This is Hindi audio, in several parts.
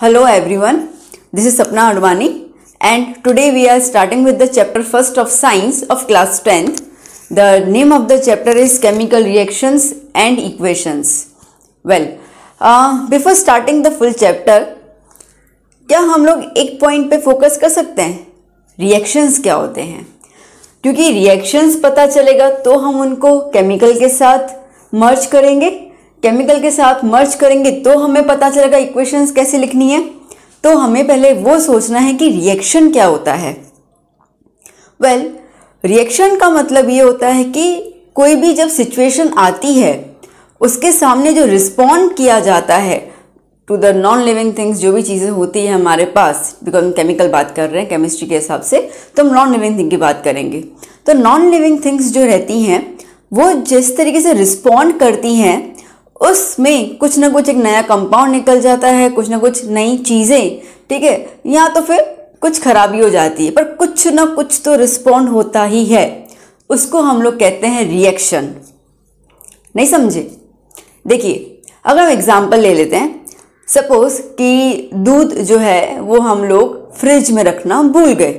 Hello everyone, this is Sapna Advani and today we are starting with the chapter first of science of class 10th. The name of the chapter is chemical reactions and equations. Well, before starting the full chapter, क्या हम लोग एक पॉइंट पे फोकस कर सकते हैं? रिएक्शंस क्या होते हैं? क्योंकि रिएक्शंस पता चलेगा तो हम उनको केमिकल के साथ मर्ज करेंगे, केमिकल के साथ मर्ज करेंगे तो हमें पता चलेगा इक्वेशंस कैसे लिखनी है। तो हमें पहले वो सोचना है कि रिएक्शन क्या होता है। वेल, रिएक्शन का मतलब ये होता है कि कोई भी जब सिचुएशन आती है उसके सामने जो रिस्पॉन्ड किया जाता है to the non living things, जो भी चीज़ें होती है हमारे पास, बिकॉज हम केमिकल बात कर रहे हैं केमिस्ट्री के हिसाब से, तो हम नॉन लिविंग थिंग की बात करेंगे। तो नॉन लिविंग थिंग्स जो रहती हैं वो जिस तरीके से रिस्पॉन्ड करती हैं उसमें कुछ ना कुछ एक नया कंपाउंड निकल जाता है, कुछ ना कुछ नई चीज़ें, ठीक है, या तो फिर कुछ खराबी हो जाती है, पर कुछ ना कुछ तो रिस्पॉन्ड होता ही है। उसको हम लोग कहते हैं रिएक्शन। नहीं समझे? देखिए, अगर हम एग्जाम्पल ले लेते हैं, सपोज कि दूध जो है वो हम लोग फ्रिज में रखना भूल गए,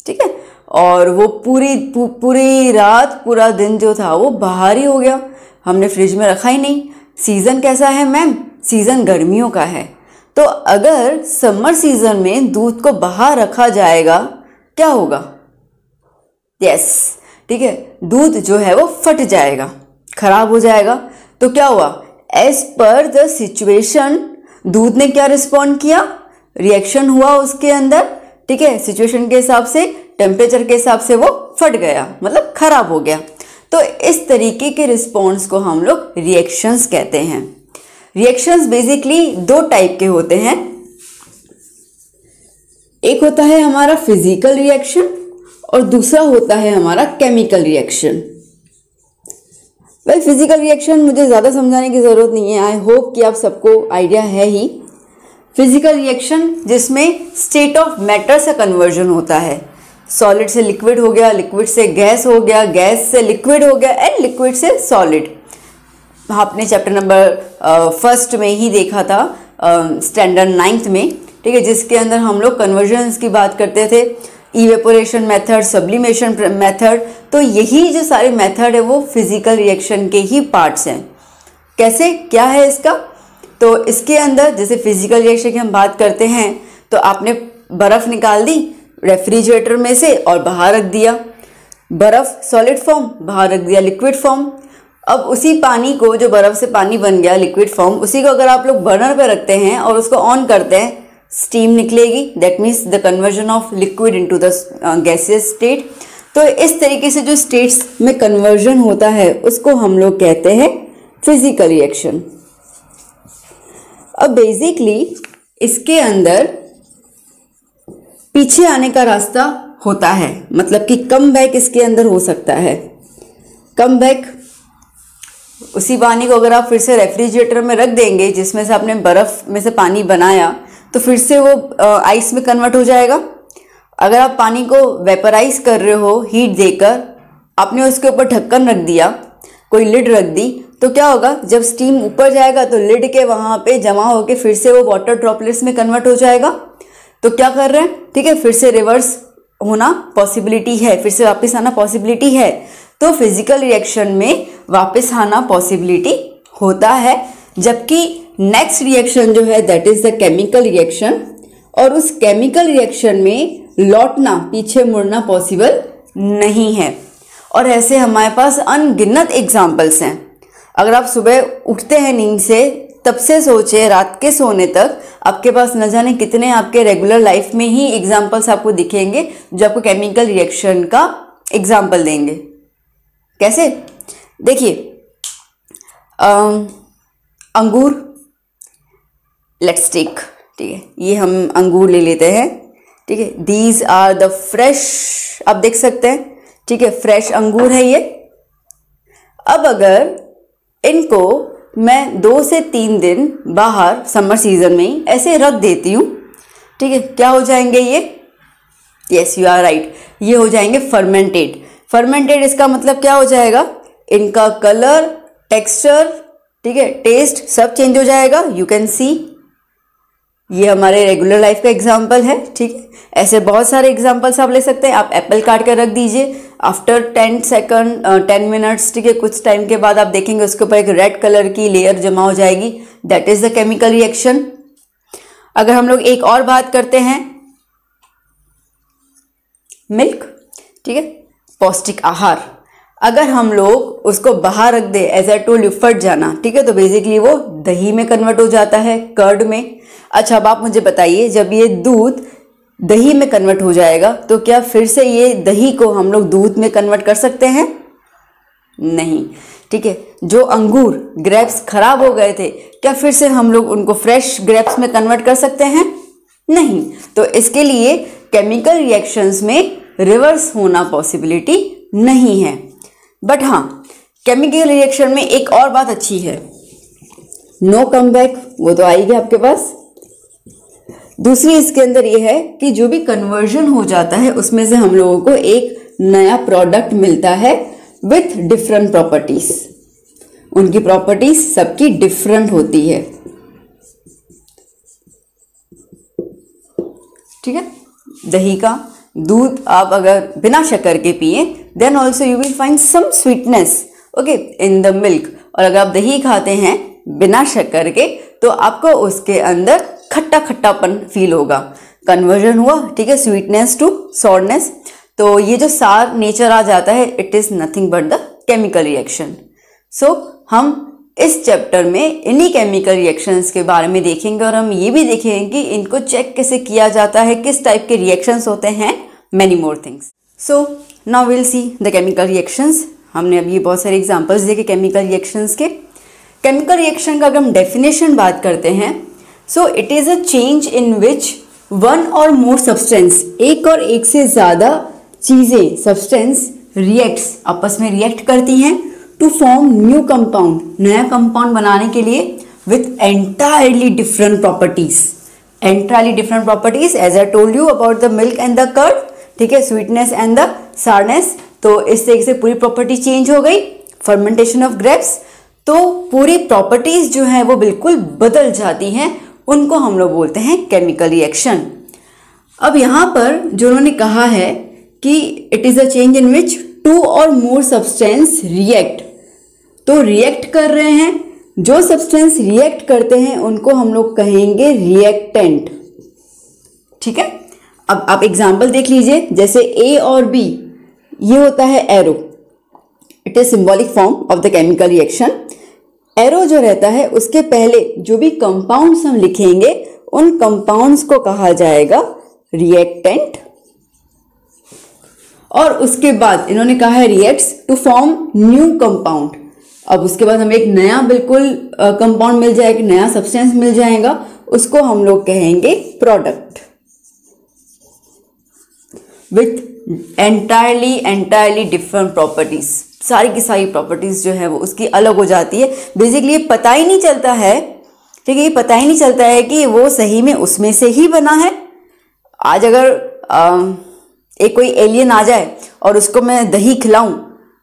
ठीक है, और वो पूरी रात पूरा दिन जो था वो बाहर ही हो गया, हमने फ्रिज में रखा ही नहीं। सीज़न कैसा है मैम? सीज़न गर्मियों का है। तो अगर समर सीज़न में दूध को बाहर रखा जाएगा क्या होगा? यस, ठीक है, दूध जो है वो फट जाएगा, खराब हो जाएगा। तो क्या हुआ? एज पर द सिचुएशन दूध ने क्या रिस्पॉन्ड किया? रिएक्शन हुआ उसके अंदर, ठीक है, सिचुएशन के हिसाब से, टेम्परेचर के हिसाब से वो फट गया, मतलब खराब हो गया। तो इस तरीके के रिस्पॉन्स को हम लोग रिएक्शंस कहते हैं। रिएक्शंस बेसिकली दो टाइप के होते हैं। एक होता है हमारा फिजिकल रिएक्शन और दूसरा होता है हमारा chemical reaction. Well, physical reaction मुझे ज़्यादा समझाने की ज़रूरत नहीं है, आई होप कि आप सबको आइडिया है ही। फिजिकल रिएक्शन जिसमें स्टेट ऑफ मैटर से कन्वर्जन होता है, सॉलिड से लिक्विड हो गया, लिक्विड से गैस हो गया, गैस से लिक्विड हो गया एंड लिक्विड से सॉलिड। आपने चैप्टर नंबर फर्स्ट में ही देखा था, स्टैंडर्ड 9th में, ठीक है, जिसके अंदर हम लोग कन्वर्जन्स की बात करते थे, इवेपोरेशन मेथड, सब्लिमेशन मेथड। तो यही जो सारे मेथड है वो फिजिकल रिएक्शन के ही पार्ट्स हैं। कैसे, क्या है इसका? तो इसके अंदर जैसे फिजिकल रिएक्शन की हम बात करते हैं तो आपने बर्फ़ निकाल दी रेफ्रिजरेटर में से और बाहर रख दिया, बर्फ़ सॉलिड फॉर्म, बाहर रख दिया लिक्विड फॉर्म। अब उसी पानी को, जो बर्फ़ से पानी बन गया लिक्विड फॉर्म, उसी को अगर आप लोग बर्नर पे रखते हैं और उसको ऑन करते हैं, स्टीम निकलेगी। That means the conversion of liquid into the gaseous state. तो इस तरीके से जो स्टेट्स में कन्वर्जन होता है उसको हम लोग कहते हैं फिजिकल रिएक्शन। अब बेसिकली इसके अंदर पीछे आने का रास्ता होता है, मतलब कि कम बैक इसके अंदर हो सकता है। कम बैक, उसी पानी को अगर आप फिर से रेफ्रिजरेटर में रख देंगे जिसमें से आपने बर्फ़ में से पानी बनाया, तो फिर से वो आइस में कन्वर्ट हो जाएगा। अगर आप पानी को वेपराइज कर रहे हो हीट देकर, आपने उसके ऊपर ढक्कन रख दिया, कोई लिड रख दी, तो क्या होगा? जब स्टीम ऊपर जाएगा तो लिड के वहाँ पे जमा होके फिर से वो वाटर ड्रॉपलेट्स में कन्वर्ट हो जाएगा। तो क्या कर रहे हैं, ठीक है, फिर से रिवर्स होना पॉसिबिलिटी है, फिर से वापस आना पॉसिबिलिटी है। तो फिजिकल रिएक्शन में वापस आना पॉसिबिलिटी होता है, जबकि नेक्स्ट रिएक्शन जो है that is the chemical reaction, और उस केमिकल रिएक्शन में लौटना, पीछे मुड़ना पॉसिबल नहीं है। और ऐसे हमारे पास अनगिनत एग्जाम्पल्स हैं। अगर आप सुबह उठते हैं नींद से, तब से सोचे रात के सोने तक, आपके पास न जाने कितने आपके रेगुलर लाइफ में ही एग्जाम्पल्स आपको दिखेंगे जो आपको केमिकल रिएक्शन का एग्जाम्पल देंगे। कैसे? देखिए, अंगूर, लेट्स टेक, ठीक है, ये हम अंगूर ले लेते हैं, ठीक है, दीज आर द फ्रेश, आप देख सकते हैं, ठीक है, फ्रेश अंगूर है ये। अब अगर इनको मैं 2 से 3 दिन बाहर समर सीजन में ऐसे रख देती हूँ, ठीक है, क्या हो जाएंगे ये? यस, यू आर राइट, ये हो जाएंगे फर्मेंटेड। फर्मेंटेड इसका मतलब क्या हो जाएगा? इनका कलर, टेक्सचर, ठीक है, टेस्ट सब चेंज हो जाएगा। यू कैन सी ये हमारे रेगुलर लाइफ का एग्जाम्पल है, ठीक है। ऐसे बहुत सारे एग्जाम्पल्स आप ले सकते हैं। आप एप्पल काट कर रख दीजिए, आफ्टर 10 सेकंड 10 मिनट्स, ठीक है, कुछ टाइम के बाद आप देखेंगे उसके ऊपर एक रेड कलर की लेयर जमा हो जाएगी, that is the chemical reaction. अगर हम लोग एक और बात करते हैं, मिल्क, ठीक है, पौष्टिक आहार, अगर हम लोग उसको बाहर रख दे, एज आई टोल्ड यू, फट जाना, ठीक है, तो बेसिकली वो दही में कन्वर्ट हो जाता है, कर्ड में। अच्छा, अब आप मुझे बताइए, जब ये दूध दही में कन्वर्ट हो जाएगा तो क्या फिर से ये दही को हम लोग दूध में कन्वर्ट कर सकते हैं? नहीं, ठीक है। जो अंगूर ग्रेप्स खराब हो गए थे, क्या फिर से हम लोग उनको फ्रेश ग्रेप्स में कन्वर्ट कर सकते हैं? नहीं। तो इसके लिए केमिकल रिएक्शंस में रिवर्स होना पॉसिबिलिटी नहीं है। बट हाँ, केमिकल रिएक्शन में एक और बात अच्छी है, नो कमबैक, वो तो आएगी आपके पास। दूसरी इसके अंदर ये है कि जो भी कन्वर्जन हो जाता है उसमें से हम लोगों को एक नया प्रोडक्ट मिलता है विथ डिफरेंट प्रॉपर्टीज। उनकी प्रॉपर्टीज सबकी डिफरेंट होती है, ठीक है। दही का दूध आप अगर बिना शक्कर के पिए, then also you will find some sweetness, okay, in the milk. और अगर आप दही खाते हैं बिना शक्कर के, तो आपको उसके अंदर खट्टा खट्टापन फील होगा, कन्वर्जन हुआ, ठीक है, स्वीटनेस टू सॉरनेस। तो ये जो सार नेचर आ जाता है, it is nothing but the chemical reaction. So हम इस चैप्टर में इन्हीं केमिकल रिएक्शंस के बारे में देखेंगे और हम ये भी देखेंगे कि इनको चेक कैसे किया जाता है, किस टाइप के रिएक्शंस होते हैं, many more things. So now will see the chemical reactions. हमने अभी बहुत सारे एग्जांपल्स देखे केमिकल रिएक्शंस के। केमिकल रिएक्शन का अगर हम डेफिनेशन बात करते हैं, so it is a change in which one और मोर सब्सटेंस, एक और एक से ज्यादा चीजें, सब्सटेंस रिएक्ट्स, आपस में रिएक्ट करती हैं टू फॉर्म न्यू कंपाउंड, नया कंपाउंड बनाने के लिए, with entirely different properties. Entirely different properties, as I told you about the milk and the curd, ठीक है, स्वीटनेस एंड द सारनेस। तो इस तरीके से पूरी प्रॉपर्टी चेंज हो गई। फर्मेंटेशन ऑफ ग्रेप्स, तो पूरी प्रॉपर्टीज जो है वो बिल्कुल बदल जाती हैं, उनको हम लोग बोलते हैं केमिकल रिएक्शन। अब यहां पर जो उन्होंने कहा है कि it is a change in which two और मोर सब्सटेंस रिएक्ट, तो रिएक्ट कर रहे हैं, जो सब्सटेंस रिएक्ट करते हैं उनको हम लोग कहेंगे रिएक्टेंट, ठीक है। अब आप एग्जांपल देख लीजिए, जैसे ए और बी, ये होता है arrow, it is symbolic form of the chemical reaction. Arrow जो रहता है उसके पहले जो भी कंपाउंड्स हम लिखेंगे, उन कंपाउंड्स को कहा जाएगा रिएक्टेंट। और उसके बाद इन्होंने कहा है reacts to form new compound. अब उसके बाद हमें एक नया बिल्कुल कंपाउंड मिल जाएगा, नया सब्सटेंस मिल जाएगा, उसको हम लोग कहेंगे product, with entirely different properties. सारी की सारी प्रॉपर्टीज जो है वो उसकी अलग हो जाती है। बेसिकली ये पता ही नहीं चलता है, ठीक है, ये पता ही नहीं चलता है कि वो सही में उसमें से ही बना है। आज अगर एक कोई एलियन आ जाए और उसको मैं दही खिलाऊं,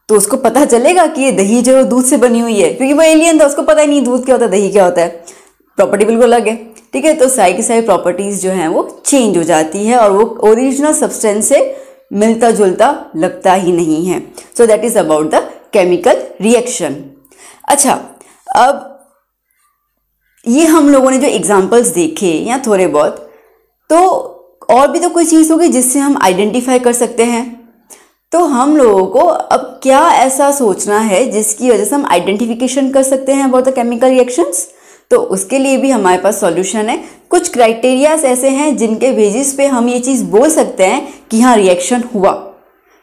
तो उसको पता चलेगा कि ये दही जो है दूध से बनी हुई है, क्योंकि वो एलियन था, उसको पता ही नहीं दूध क्या होता है, दही क्या होता है, प्रॉपर्टी बिल्कुल अलग है, ठीक है। तो सारी की सारी प्रॉपर्टीज जो हैं वो चेंज हो जाती है और वो ओरिजिनल सब्सटेंस से मिलता जुलता लगता ही नहीं है। So that is about the chemical reaction. अच्छा, अब ये हम लोगों ने जो एग्जांपल्स देखे या थोड़े बहुत, तो और भी तो कोई चीज़ होगी जिससे हम आइडेंटिफाई कर सकते हैं। तो हम लोगों को अब क्या ऐसा सोचना है जिसकी वजह से हम आइडेंटिफिकेशन कर सकते हैं अबाउट द केमिकल रिएक्शंस। तो उसके लिए भी हमारे पास सॉल्यूशन है। कुछ क्राइटेरियाज ऐसे हैं जिनके बेसिस पे हम ये चीज़ बोल सकते हैं कि हाँ रिएक्शन हुआ,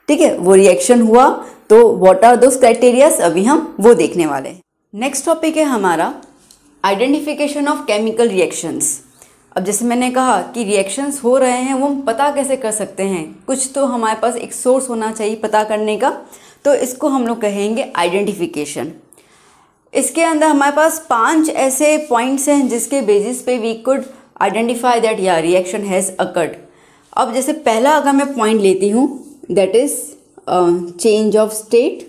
ठीक है, वो रिएक्शन हुआ। तो व्हाट आर दोस क्राइटेरियाज, अभी हम वो देखने वाले हैं। नेक्स्ट टॉपिक है हमारा आइडेंटिफिकेशन ऑफ केमिकल रिएक्शंस। अब जैसे मैंने कहा कि रिएक्शंस हो रहे हैं, वो हम पता कैसे कर सकते हैं, कुछ तो हमारे पास एक सोर्स होना चाहिए पता करने का, तो इसको हम लोग कहेंगे आइडेंटिफिकेशन। इसके अंदर हमारे पास 5 ऐसे पॉइंट्स हैं जिसके बेसिस पे वी कुड आइडेंटिफाई दैट या रिएक्शन हैज़ अकर्ड। अब जैसे पहला अगर मैं पॉइंट लेती हूँ, that is change of state.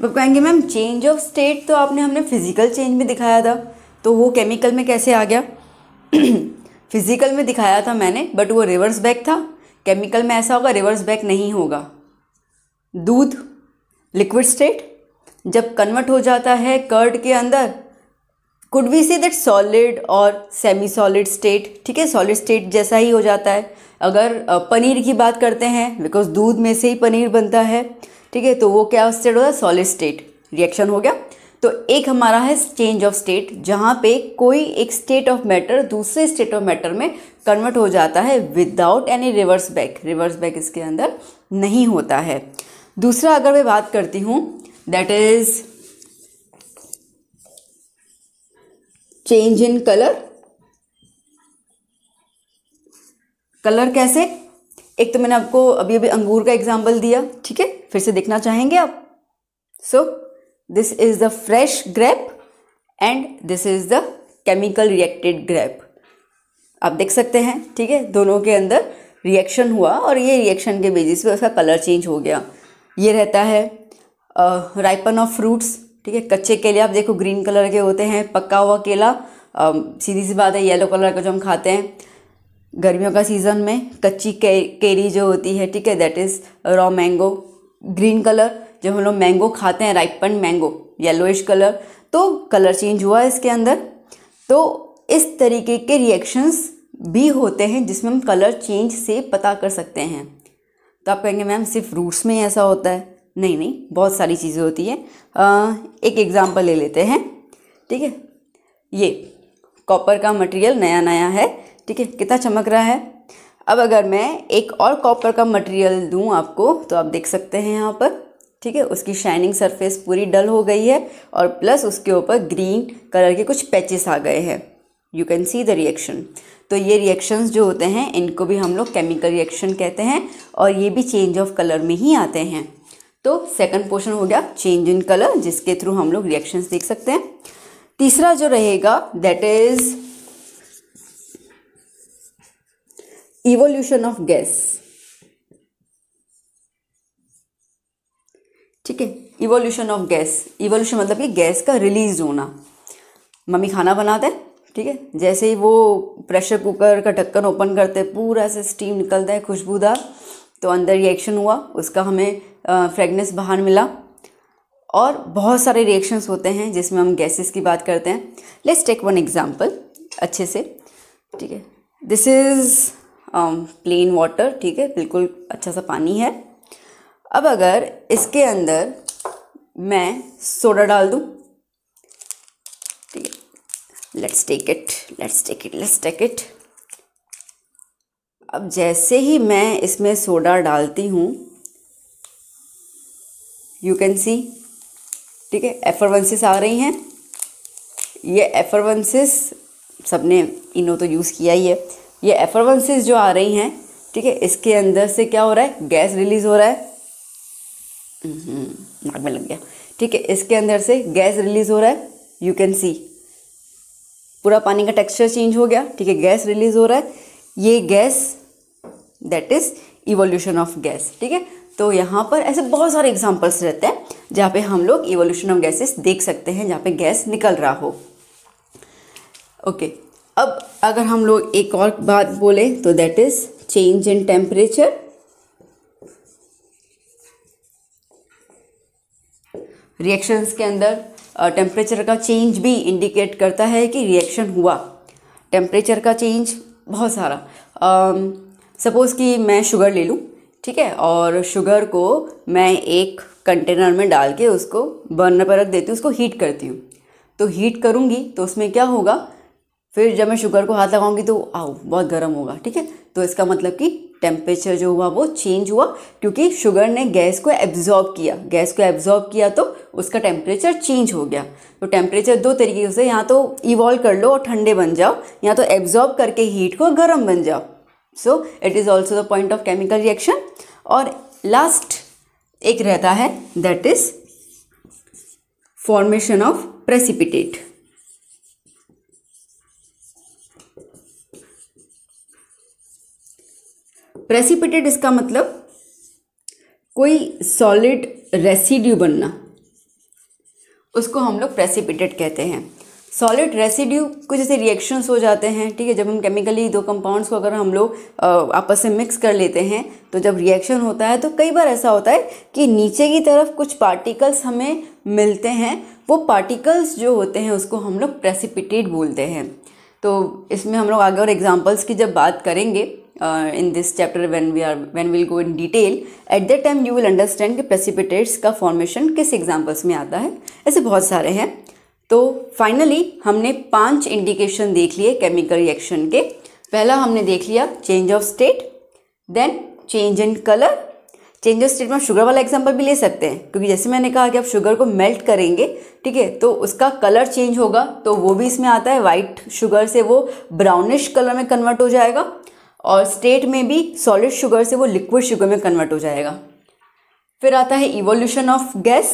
वो कहेंगे मैम चेंज ऑफ स्टेट तो हमने फिजिकल चेंज में दिखाया था, तो वो केमिकल में कैसे आ गया? फिजिकल में दिखाया था मैंने, बट वो रिवर्स बैक था। केमिकल में ऐसा होगा, रिवर्स बैक नहीं होगा। दूध लिक्विड स्टेट जब कन्वर्ट हो जाता है कर्ड के अंदर, could we say that solid और सेमी सॉलिड स्टेट, ठीक है, सॉलिड स्टेट जैसा ही हो जाता है। अगर पनीर की बात करते हैं, बिकॉज दूध में से ही पनीर बनता है, ठीक है, तो वो क्या स्टेट होता है? Solid state. रिएक्शन हो गया। तो एक हमारा है चेंज ऑफ स्टेट, जहाँ पे कोई एक स्टेट ऑफ मैटर दूसरे स्टेट ऑफ मैटर में कन्वर्ट हो जाता है without any reverse back. Reverse back इसके अंदर नहीं होता है। दूसरा अगर मैं बात करती हूँ, that is change in colour. Colour कैसे? एक तो मैंने आपको अभी अभी अंगूर का एग्जाम्पल दिया, ठीक है, फिर से देखना चाहेंगे आप? So this is the fresh grape and this is the chemical reacted grape. आप देख सकते हैं, ठीक है, दोनों के अंदर रिएक्शन हुआ और ये रिएक्शन के बेसिस पे उसका कलर चेंज हो गया। ये रहता है राइपन ऑफ फ्रूट्स, ठीक है। कच्चे केले आप देखो ग्रीन कलर के होते हैं, पका हुआ केला सीधी सी बात है येलो कलर का जो हम खाते हैं गर्मियों का सीज़न में। कच्ची केरी जो होती है, ठीक है, that is raw mango. Green colour जब हम लोग मैंगो खाते हैं, राइपन मैंगो, येलोइश कलर, तो कलर चेंज हुआ इसके अंदर। तो इस तरीके के रिएक्शंस भी होते हैं जिसमें हम कलर चेंज से पता कर सकते हैं। तो आप कहेंगे मैम सिर्फ फ्रूट्स में ही ऐसा होता है? नहीं नहीं, बहुत सारी चीज़ें होती हैं। एक एग्जांपल ले लेते हैं, ठीक है। ये कॉपर का मटेरियल नया नया है, ठीक है, कितना चमक रहा है। अब अगर मैं एक और कॉपर का मटेरियल दूं आपको, तो आप देख सकते हैं यहाँ पर, ठीक है, उसकी शाइनिंग सरफेस पूरी डल हो गई है और प्लस उसके ऊपर ग्रीन कलर के कुछ पैचेस आ गए हैं। You can see the reaction. तो ये रिएक्शंस जो होते हैं इनको भी हम लोग केमिकल रिएक्शन कहते हैं और ये भी चेंज ऑफ कलर में ही आते हैं। तो सेकंड पोर्शन हो गया चेंज इन कलर, जिसके थ्रू हम लोग रिएक्शंस देख सकते हैं। तीसरा जो रहेगा that is evolution of gas, ठीक है। इवोल्यूशन ऑफ गैस, इवोल्यूशन मतलब कि गैस का रिलीज होना। मम्मी खाना बनाते हैं, ठीक है, जैसे ही वो प्रेशर कुकर का ढक्कन ओपन करते हैं पूरा से स्टीम निकलता है खुशबूदार, तो अंदर रिएक्शन हुआ, उसका हमें फ्रेगनेंस बाहर मिला। और बहुत सारे रिएक्शंस होते हैं जिसमें हम गैसेस की बात करते हैं। लेट्स टेक वन एग्जांपल अच्छे से, ठीक है। दिस इज़ प्लेन वाटर, ठीक है, बिल्कुल अच्छा सा पानी है। अब अगर इसके अंदर मैं सोडा डाल दूं, ठीक है, लेट्स टेक इट। अब जैसे ही मैं इसमें सोडा डालती हूँ, यू कैन सी, ठीक है, एफरवेंसेस आ रही हैं। ये एफरवेंसेस सबने इनो तो यूज़ किया ही है। ये एफरवेंसेस जो आ रही हैं, ठीक है, इसके अंदर से क्या हो रहा है? गैस रिलीज हो रहा है। नाक में लग गया, ठीक है, इसके अंदर से गैस रिलीज हो रहा है। यू कैन सी पूरा पानी का टेक्सचर चेंज हो गया, ठीक है, गैस रिलीज हो रहा है। ये gas that is evolution of gas, ठीक है। तो यहाँ पर ऐसे बहुत सारे एग्जांपल्स रहते हैं जहाँ पे हम लोग इवोल्यूशन ऑफ गैसेस देख सकते हैं, जहाँ पे गैस निकल रहा हो। ओके, अब अगर हम लोग एक और बात बोले तो that is change in temperature. Reactions के अंदर टेम्परेचर का चेंज भी इंडिकेट करता है कि रिएक्शन हुआ। टेम्परेचर का चेंज बहुत सारा, सपोज़ कि मैं शुगर ले लूँ, ठीक है, और शुगर को मैं एक कंटेनर में डाल के उसको बर्नर पर रख देती हूँ, उसको हीट करती हूँ। तो हीट करूँगी तो उसमें क्या होगा, फिर जब मैं शुगर को हाथ लगाऊंगी तो बहुत गर्म होगा, ठीक है। तो इसका मतलब कि टेम्परेचर जो हुआ वो चेंज हुआ, क्योंकि शुगर ने गैस को एब्जॉर्ब किया तो उसका टेम्परेचर चेंज हो गया। तो टेम्परेचर दो तरीके से, यहाँ तो इवॉल्व कर लो और ठंडे बन जाओ, यहाँ तो एब्जॉर्ब करके हीट को गर्म बन जाओ। So it is also the point of chemical reaction. और लास्ट एक रहता है that is formation of precipitate. Precipitate इसका मतलब कोई सॉलिड रेसिड्यू बनना, उसको हम लोग प्रेसिपिटेट कहते हैं। सॉलिड रेसिड्यू कुछ ऐसे रिएक्शंस हो जाते हैं, ठीक है। जब हम केमिकली दो कंपाउंड्स को अगर हम लोग आपस में मिक्स कर लेते हैं तो जब रिएक्शन होता है तो कई बार ऐसा होता है कि नीचे की तरफ कुछ पार्टिकल्स हमें मिलते हैं। वो पार्टिकल्स जो होते हैं उसको हम लोग प्रेसिपिटेट बोलते हैं। तो इसमें हम लोग आगे और एग्जांपल्स की जब बात करेंगे in this chapter when will go in detail, at that time you will understand कि प्रेसिपिटेट्स का फॉर्मेशन किस एग्जांपल्स में आता है। ऐसे बहुत सारे हैं। तो फाइनली हमने 5 इंडिकेशन देख लिए केमिकल रिएक्शन के। पहला हमने देख लिया change of state, then change in colour. Change of state में शुगर वाला एग्जांपल भी ले सकते हैं, क्योंकि जैसे मैंने कहा कि आप शुगर को मेल्ट करेंगे, ठीक है, तो उसका कलर चेंज होगा, तो वो भी इसमें आता है। वाइट शुगर से वो ब्राउनिश कलर में कन्वर्ट हो जाएगा, और स्टेट में भी सॉलिड शुगर से वो लिक्विड शुगर में कन्वर्ट हो जाएगा। फिर आता है इवोल्यूशन ऑफ गैस।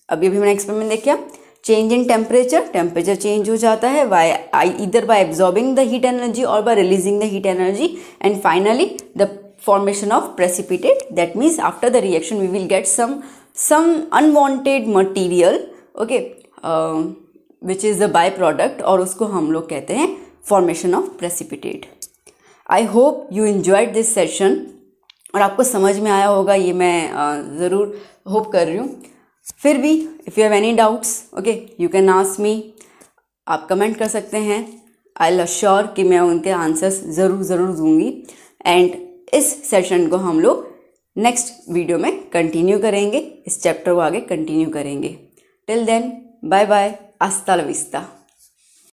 अभी मैंने एक्सपेरिमेंट देखा। Change in temperature, temperature change हो जाता है either by absorbing the heat energy or by releasing the heat energy. And finally the formation of precipitate, that means after the reaction we will get some unwanted material, okay, which is the byproduct, और उसको हम लोग कहते हैं formation of precipitate. I hope you enjoyed this session, और आपको समझ में आया होगा ये मैं ज़रूर होप कर रही हूँ। फिर भी if you have any doubts, okay, you can ask me. आप कमेंट कर सकते हैं। आई विल अश्योर कि मैं उनके आंसर्स ज़रूर दूंगी। एंड इस सेशन को हम लोग नेक्स्ट वीडियो में कंटिन्यू करेंगे, इस चैप्टर को आगे कंटिन्यू करेंगे। टिल देन, बाय बाय, हस्ता ला विस्ता।